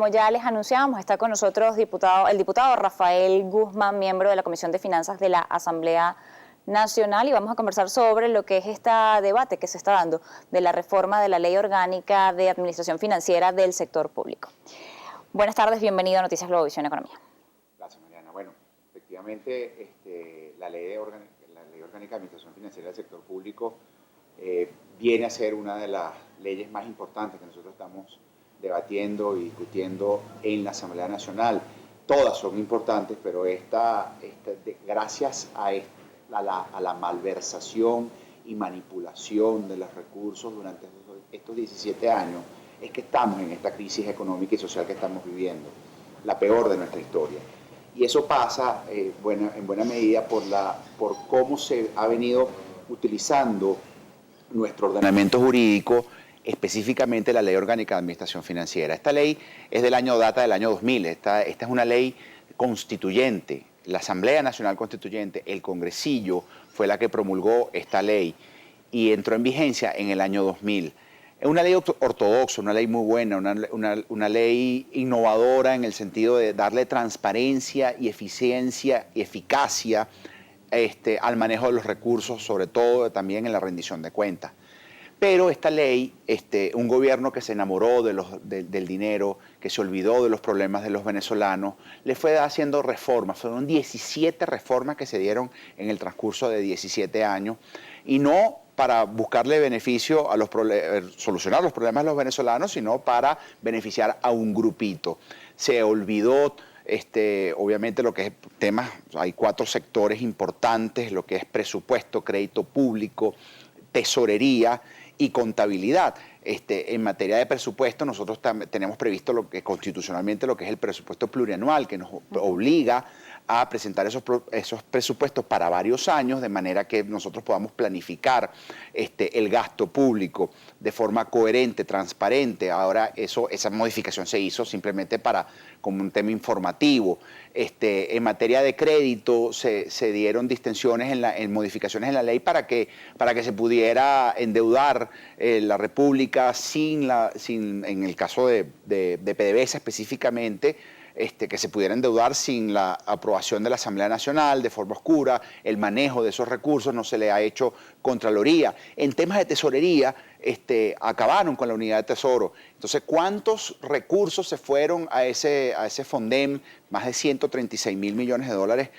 como ya les anunciamos, está con nosotros el diputado Rafael Guzmán, miembro de la Comisión de Finanzas de la Asamblea Nacional, y vamos a conversar sobre lo que es este debate que se está dando de la reforma de la Ley Orgánica de Administración Financiera del Sector Público. Buenas tardes, bienvenido a Noticias Globovisión Economía. Gracias, Mariana. Bueno, efectivamente, la Ley Orgánica de Administración Financiera del Sector Público viene a ser una de las leyes más importantes que nosotros estamos debatiendo y discutiendo en la Asamblea Nacional. Todas son importantes, pero gracias a la malversación y manipulación de los recursos durante estos 17 años, es que estamos en esta crisis económica y social que estamos viviendo, la peor de nuestra historia. Y eso pasa en buena medida por cómo se ha venido utilizando nuestro ordenamiento jurídico, específicamente la Ley Orgánica de Administración Financiera. Esta ley es data del año 2000, esta es una ley constituyente. La Asamblea Nacional Constituyente, el Congresillo, fue la que promulgó esta ley y entró en vigencia en el año 2000. Es una ley ortodoxa, una ley muy buena, una ley innovadora en el sentido de darle transparencia y eficiencia y eficacia al manejo de los recursos, sobre todo también en la rendición de cuentas. Pero esta ley, un gobierno que se enamoró del dinero, que se olvidó de los problemas de los venezolanos, le fue haciendo reformas. Fueron 17 reformas que se dieron en el transcurso de 17 años, y no para buscarle beneficio a solucionar los problemas de los venezolanos, sino para beneficiar a un grupito. Se olvidó obviamente lo que es temas, hay 4 sectores importantes, lo que es presupuesto, crédito público, tesorería y contabilidad. En materia de presupuesto, nosotros tenemos previsto constitucionalmente lo que es el presupuesto plurianual, que nos obliga a presentar esos presupuestos para varios años, de manera que nosotros podamos planificar el gasto público de forma coherente, transparente. Ahora esa modificación se hizo simplemente como un tema informativo. En materia de crédito se dieron distensiones en modificaciones en la ley para que se pudiera endeudar la República en el caso de PDVSA específicamente, que se pudiera endeudar sin la aprobación de la Asamblea Nacional de forma oscura. El manejo de esos recursos no se le ha hecho Contraloría. En temas de tesorería, acabaron con la unidad de tesoro. Entonces, ¿cuántos recursos se fueron a ese Fondem? Más de 136 mil millones de dólares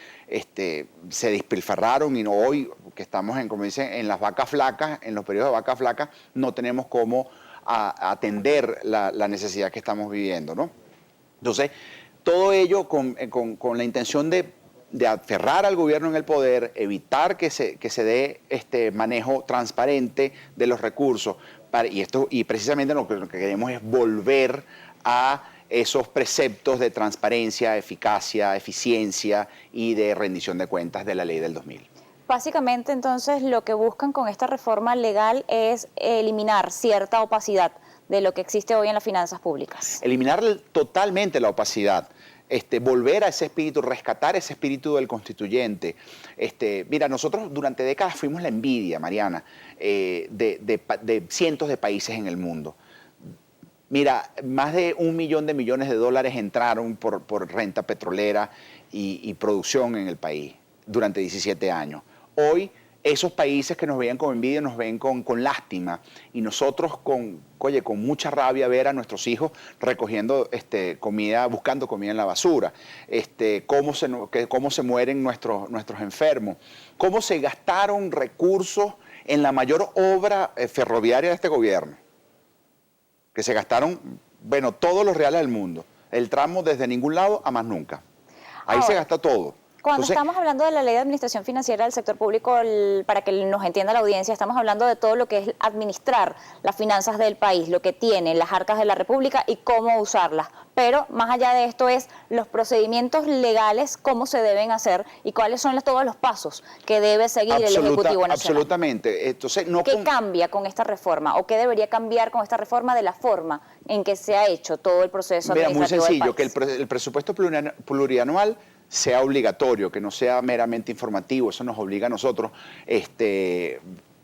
se despilfarraron, y hoy que estamos como dicen, en las vacas flacas, en los periodos de vacas flacas, no tenemos cómo atender la necesidad que estamos viviendo, ¿no? Entonces, todo ello con la intención de aferrar al gobierno en el poder, evitar que se dé manejo transparente de los recursos, y precisamente lo que queremos es volver a esos preceptos de transparencia, eficacia, eficiencia y de rendición de cuentas de la ley del 2000. Básicamente, entonces, lo que buscan con esta reforma legal es eliminar cierta opacidad de lo que existe hoy en las finanzas públicas. Eliminar totalmente la opacidad. Volver a ese espíritu, rescatar ese espíritu del constituyente. Mira, nosotros durante décadas fuimos la envidia, Mariana, de cientos de países en el mundo. Mira, más de 1 millón de millones de dólares entraron por renta petrolera y producción en el país durante 17 años. Hoy, esos países que nos veían con envidia nos ven con lástima, y nosotros con mucha rabia ver a nuestros hijos recogiendo comida, buscando comida en la basura, cómo se mueren nuestros enfermos, cómo se gastaron recursos en la mayor obra ferroviaria de este gobierno, que se gastaron, todos los reales del mundo, el tramo desde ningún lado a más nunca. Ahí se gasta todo. Cuando estamos hablando de la Ley de Administración Financiera del Sector Público, para que nos entienda la audiencia, estamos hablando de todo lo que es administrar las finanzas del país, lo que tienen las arcas de la República y cómo usarlas. Pero más allá de esto es los procedimientos legales, cómo se deben hacer y cuáles son todos los pasos que debe seguir el Ejecutivo Nacional. Absolutamente. Entonces, ¿Qué cambia con esta reforma o qué debería cambiar con esta reforma de la forma en que se ha hecho todo el proceso administrativo del país? Muy sencillo, que el presupuesto plurianual sea obligatorio, que no sea meramente informativo. Eso nos obliga a nosotros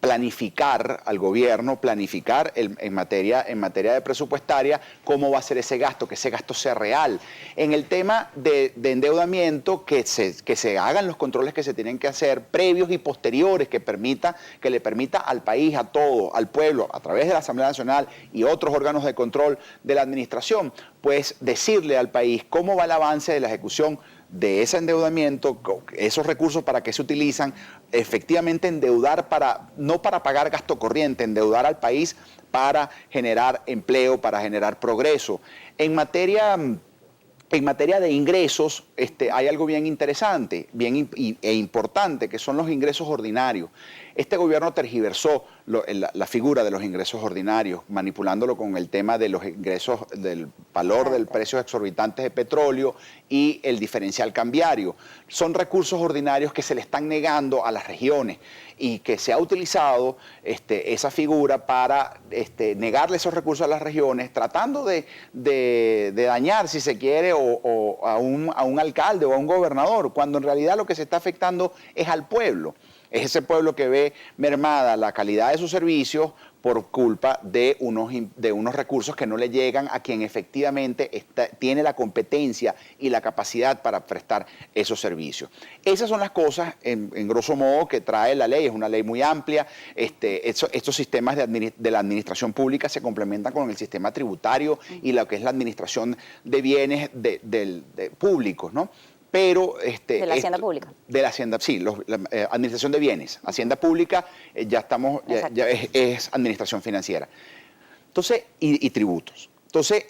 planificar al gobierno, planificar en materia de presupuestaria cómo va a ser ese gasto, que ese gasto sea real. En el tema de endeudamiento, que se hagan los controles que se tienen que hacer previos y posteriores, que le permita al país, a todo, al pueblo, a través de la Asamblea Nacional y otros órganos de control de la administración, pues decirle al país cómo va el avance de la ejecución de ese endeudamiento, esos recursos para qué se utilizan, efectivamente endeudar no para pagar gasto corriente, endeudar al país para generar empleo, para generar progreso. En materia de ingresos, hay algo bien interesante e importante, que son los ingresos ordinarios. Este gobierno tergiversó la figura de los ingresos ordinarios, manipulándolo con el tema de los ingresos, del valor del precio exorbitantes de petróleo y el diferencial cambiario. Son recursos ordinarios que se le están negando a las regiones y que se ha utilizado esa figura para negarle esos recursos a las regiones, tratando de dañar, si se quiere, a un alcalde o a un gobernador, cuando en realidad lo que se está afectando es al pueblo. Es ese pueblo que ve mermada la calidad de sus servicios por culpa de unos recursos que no le llegan a quien efectivamente tiene la competencia y la capacidad para prestar esos servicios. Esas son las cosas, en grosso modo, que trae la ley. Es una ley muy amplia. Estos sistemas de la administración pública se complementan con el sistema tributario y lo que es la administración de bienes públicos, ¿no? Pero de la hacienda pública. De la hacienda, sí, la administración de bienes. Hacienda pública ya es administración financiera. Entonces, y tributos. Entonces,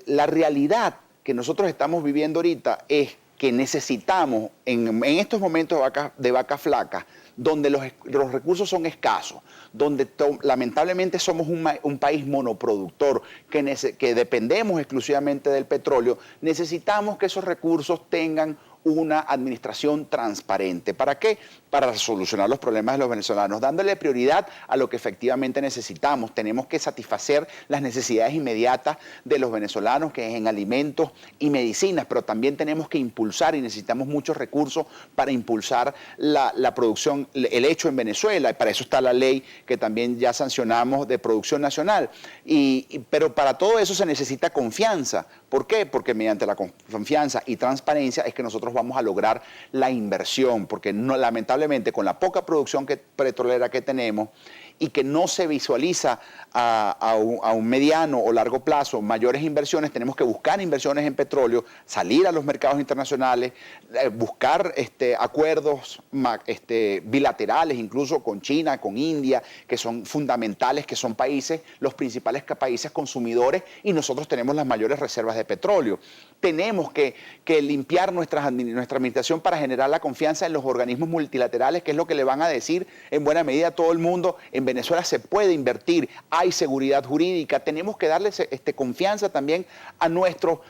la realidad que nosotros estamos viviendo ahorita es que necesitamos, en estos momentos de vacas flacas, donde los recursos son escasos, donde lamentablemente somos un país monoproductor, que dependemos exclusivamente del petróleo, necesitamos que esos recursos tengan una administración transparente. ¿Para qué? Para solucionar los problemas de los venezolanos, dándole prioridad a lo que efectivamente necesitamos. Tenemos que satisfacer las necesidades inmediatas de los venezolanos, que es en alimentos y medicinas, pero también tenemos que impulsar, y necesitamos muchos recursos para impulsar la producción, el hecho en Venezuela, y para eso está la ley que también ya sancionamos de producción nacional. Pero para todo eso se necesita confianza. ¿Por qué? Porque mediante la confianza y transparencia es que nosotros vamos a lograr la inversión, porque lamentablemente con la poca producción petrolera que tenemos y que no se visualiza a un mediano o largo plazo mayores inversiones, tenemos que buscar inversiones en petróleo, salir a los mercados internacionales, buscar acuerdos bilaterales, incluso con China, con India, que son fundamentales, que son los principales países consumidores, y nosotros tenemos las mayores reservas de petróleo. Tenemos que limpiar nuestra administración para generar la confianza en los organismos multilaterales, que es lo que le van a decir en buena medida a todo el mundo: en Venezuela se puede invertir, hay seguridad jurídica. Tenemos que darles confianza también a nuestros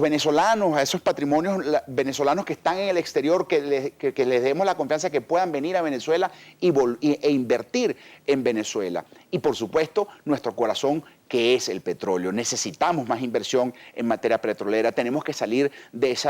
venezolanos, a esos patrimonios venezolanos que están en el exterior, que les demos la confianza que puedan venir a Venezuela e invertir en Venezuela. Y por supuesto, nuestro corazón, que es el petróleo. Necesitamos más inversión en materia petrolera. Tenemos que salir de ese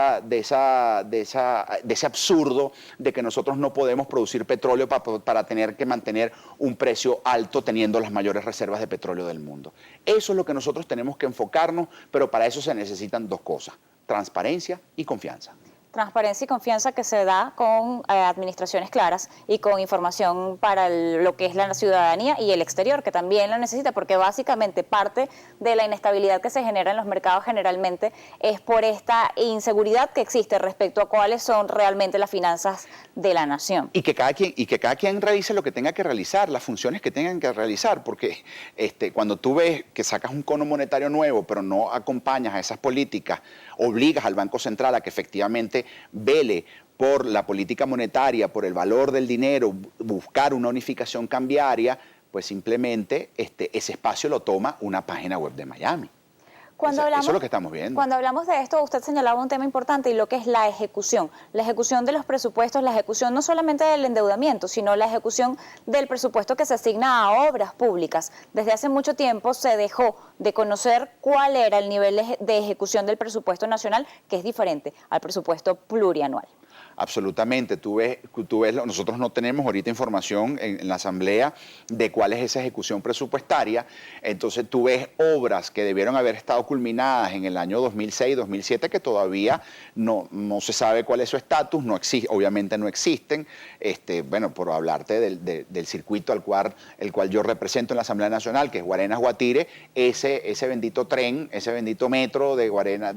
absurdo de que nosotros no podemos producir petróleo para tener que mantener un precio alto teniendo las mayores reservas de petróleo del mundo. Eso es lo que nosotros tenemos que enfocarnos, pero para eso se necesitan dos cosas: transparencia y confianza. Transparencia y confianza que se da con administraciones claras y con información para lo que es la ciudadanía y el exterior, que también la necesita, porque básicamente parte de la inestabilidad que se genera en los mercados generalmente es por esta inseguridad que existe respecto a cuáles son realmente las finanzas de la nación. Y que cada quien realice lo que tenga que realizar, las funciones que tengan que realizar, porque cuando tú ves que sacas un cono monetario nuevo, pero no acompañas a esas políticas, obligas al Banco Central a que efectivamente vele por la política monetaria, por el valor del dinero, buscar una unificación cambiaria, pues simplemente ese espacio lo toma una página web de Miami. Eso es lo que estamos viendo. Cuando hablamos de esto, usted señalaba un tema importante, y lo que es la ejecución de los presupuestos, la ejecución no solamente del endeudamiento, sino la ejecución del presupuesto que se asigna a obras públicas. Desde hace mucho tiempo se dejó de conocer cuál era el nivel de ejecución del presupuesto nacional, que es diferente al presupuesto plurianual. absolutamente. Nosotros no tenemos ahorita información en la Asamblea de cuál es esa ejecución presupuestaria. Entonces tú ves obras que debieron haber estado culminadas en el año 2006, 2007, que todavía no se sabe cuál es su estatus, obviamente no existen. Bueno, por hablarte del circuito el cual yo represento en la Asamblea Nacional, que es Guarenas-Guatire, ese bendito tren, ese bendito metro de Guarenas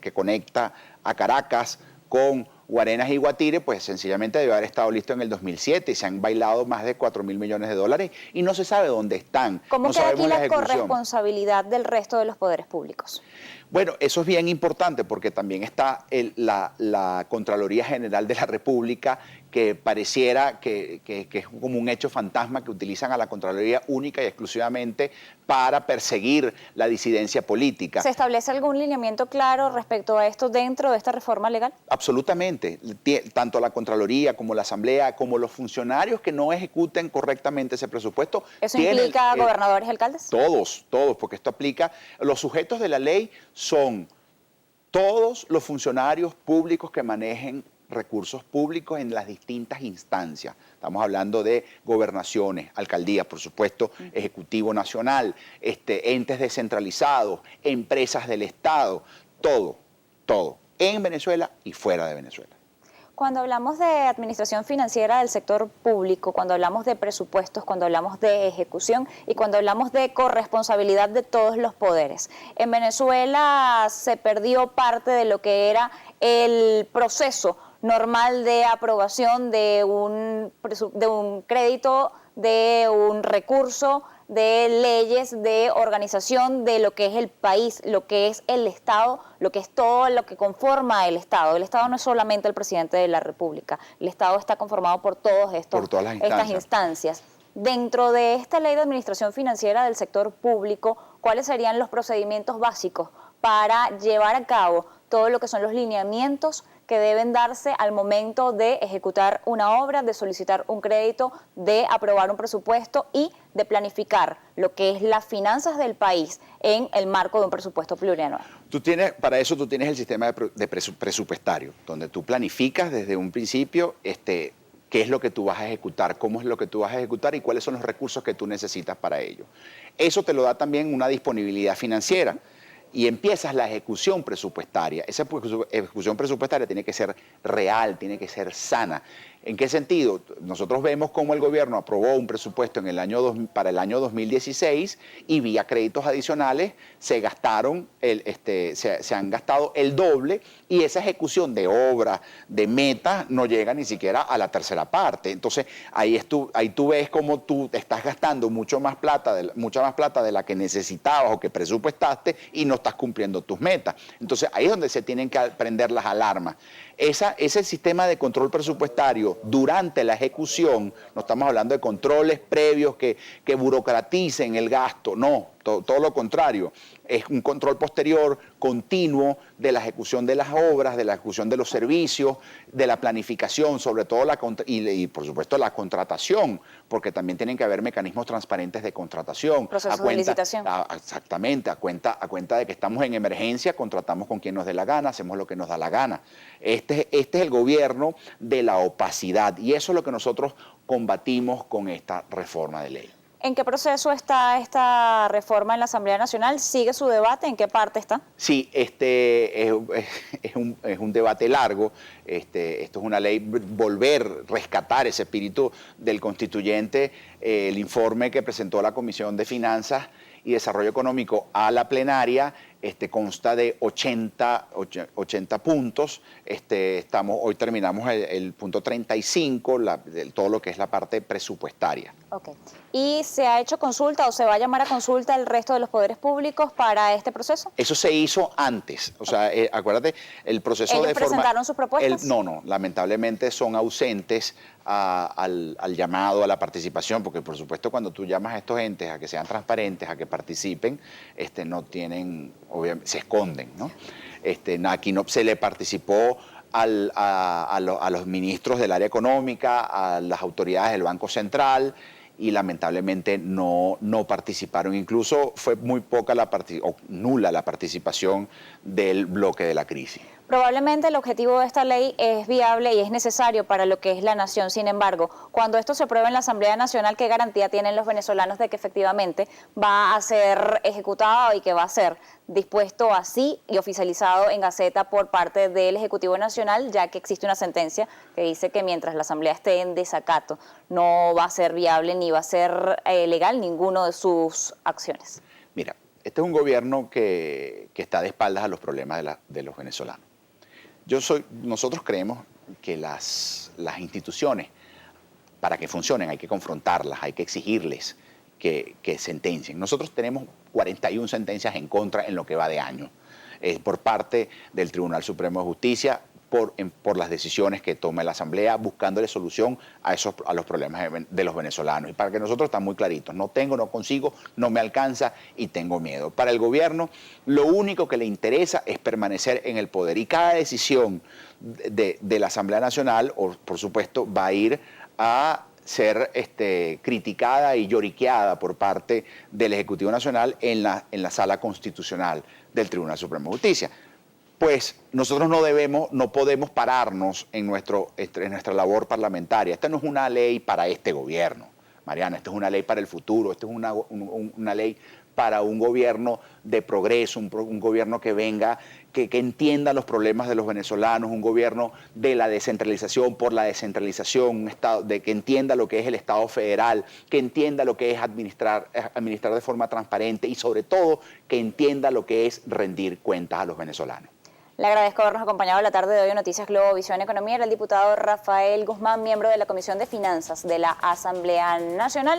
que conecta a Caracas con Guarenas y Guatire, pues sencillamente debe haber estado listo en el 2007 y se han bailado más de 4.000 millones de dólares y no se sabe dónde están. ¿Cómo no queda aquí sabemos la corresponsabilidad del resto de los poderes públicos? Bueno, eso es bien importante porque también está la Contraloría General de la República, que pareciera que es como un hecho fantasma que utilizan a la Contraloría única y exclusivamente para perseguir la disidencia política. ¿Se establece algún lineamiento claro respecto a esto dentro de esta reforma legal? Absolutamente. Tanto la Contraloría como la Asamblea, como los funcionarios que no ejecuten correctamente ese presupuesto. ¿Eso implica gobernadores y alcaldes? Todos, porque esto aplica. Los sujetos de la ley son todos los funcionarios públicos que manejen recursos públicos en las distintas instancias. Estamos hablando de gobernaciones, alcaldías, por supuesto, Ejecutivo Nacional, entes descentralizados, empresas del Estado, todo, en Venezuela y fuera de Venezuela. Cuando hablamos de administración financiera del sector público, cuando hablamos de presupuestos, cuando hablamos de ejecución y cuando hablamos de corresponsabilidad de todos los poderes, en Venezuela se perdió parte de lo que era el proceso normal de aprobación de un crédito, de un recurso, de leyes, de organización de lo que es el país, lo que es el Estado, lo que es todo lo que conforma el Estado. El Estado no es solamente el presidente de la República, el Estado está conformado por todas estas instancias. Dentro de esta ley de administración financiera del sector público, ¿cuáles serían los procedimientos básicos para llevar a cabo todo lo que son los lineamientos que deben darse al momento de ejecutar una obra, de solicitar un crédito, de aprobar un presupuesto y de planificar lo que es las finanzas del país en el marco de un presupuesto plurianual? Para eso tú tienes el sistema de presupuestario, donde tú planificas desde un principio qué es lo que tú vas a ejecutar, cómo es lo que tú vas a ejecutar y cuáles son los recursos que tú necesitas para ello. Eso te lo da también una disponibilidad financiera. Y empiezas la ejecución presupuestaria. Esa ejecución presupuestaria tiene que ser real, tiene que ser sana. ¿En qué sentido? Nosotros vemos cómo el gobierno aprobó un presupuesto para el año 2016 y vía créditos adicionales se han gastado el doble y esa ejecución de obras, de metas, no llega ni siquiera a la tercera parte. Entonces, ahí tú ves cómo tú te estás gastando mucha más plata de la que necesitabas o que presupuestaste y no estás cumpliendo tus metas. Entonces, ahí es donde se tienen que prender las alarmas. Ese sistema de control presupuestario durante la ejecución, no estamos hablando de controles previos que burocraticen el gasto, no, todo lo contrario, es un control posterior, continuo, de la ejecución de las obras, de la ejecución de los servicios, de la planificación, sobre todo y por supuesto la contratación, porque también tienen que haber mecanismos transparentes de contratación. Procesos de licitación. Exactamente, a cuenta de que estamos en emergencia, contratamos con quien nos dé la gana, hacemos lo que nos da la gana. Este es el gobierno de la opacidad y eso es lo que nosotros combatimos con esta reforma de ley. ¿En qué proceso está esta reforma en la Asamblea Nacional? ¿Sigue su debate? ¿En qué parte está? Sí, es un debate largo. Esto es una ley, rescatar ese espíritu del constituyente. El informe que presentó la Comisión de Finanzas y Desarrollo Económico a la plenaria consta de 80 puntos. Hoy terminamos el punto 35, todo lo que es la parte presupuestaria. Ok. ¿Y se ha hecho consulta o se va a llamar a consulta el resto de los poderes públicos para este proceso? Eso se hizo antes. O sea, acuérdate, el proceso ¿Ellos presentaron sus propuestas? No, lamentablemente son ausentes al llamado, a la participación, porque por supuesto cuando tú llamas a estos entes a que sean transparentes, a que participen, no tienen, obviamente, se esconden, ¿no? Aquí no se le participó a los ministros del área económica, a las autoridades del Banco Central, y lamentablemente no participaron. Incluso fue muy poca o nula la participación del bloque de la crisis. Probablemente el objetivo de esta ley es viable y es necesario para lo que es la nación. Sin embargo, cuando esto se apruebe en la Asamblea Nacional, ¿qué garantía tienen los venezolanos de que efectivamente va a ser ejecutado y que va a ser dispuesto así y oficializado en Gaceta por parte del Ejecutivo Nacional, ya que existe una sentencia que dice que mientras la Asamblea esté en desacato no va a ser viable ni va a ser legal ninguno de sus acciones? Mira, este es un gobierno que está de espaldas a los problemas de los venezolanos. Nosotros creemos que las instituciones, para que funcionen, hay que confrontarlas, hay que exigirles que sentencien. Nosotros tenemos 41 sentencias en contra en lo que va de año, por parte del Tribunal Supremo de Justicia, por las decisiones que toma la Asamblea, buscándole solución a los problemas de los venezolanos. Y para que nosotros estamos muy claritos, no tengo, no consigo, no me alcanza y tengo miedo. Para el gobierno, lo único que le interesa es permanecer en el poder. Y cada decisión de la Asamblea Nacional, por supuesto, va a ir a ser criticada y lloriqueada por parte del Ejecutivo Nacional en la Sala Constitucional del Tribunal Supremo de Justicia. Pues nosotros no podemos pararnos en nuestra labor parlamentaria. Esta no es una ley para este gobierno, Mariana, esta es una ley para el futuro, esta es una ley para un gobierno de progreso, un gobierno que venga, que entienda los problemas de los venezolanos, un gobierno de la descentralización por la descentralización, un Estado que entienda lo que es el Estado federal, que entienda lo que es administrar de forma transparente y sobre todo que entienda lo que es rendir cuentas a los venezolanos. Le agradezco habernos acompañado la tarde de hoy en Noticias Globo Visión Economía. Era el diputado Rafael Guzmán, miembro de la Comisión de Finanzas de la Asamblea Nacional.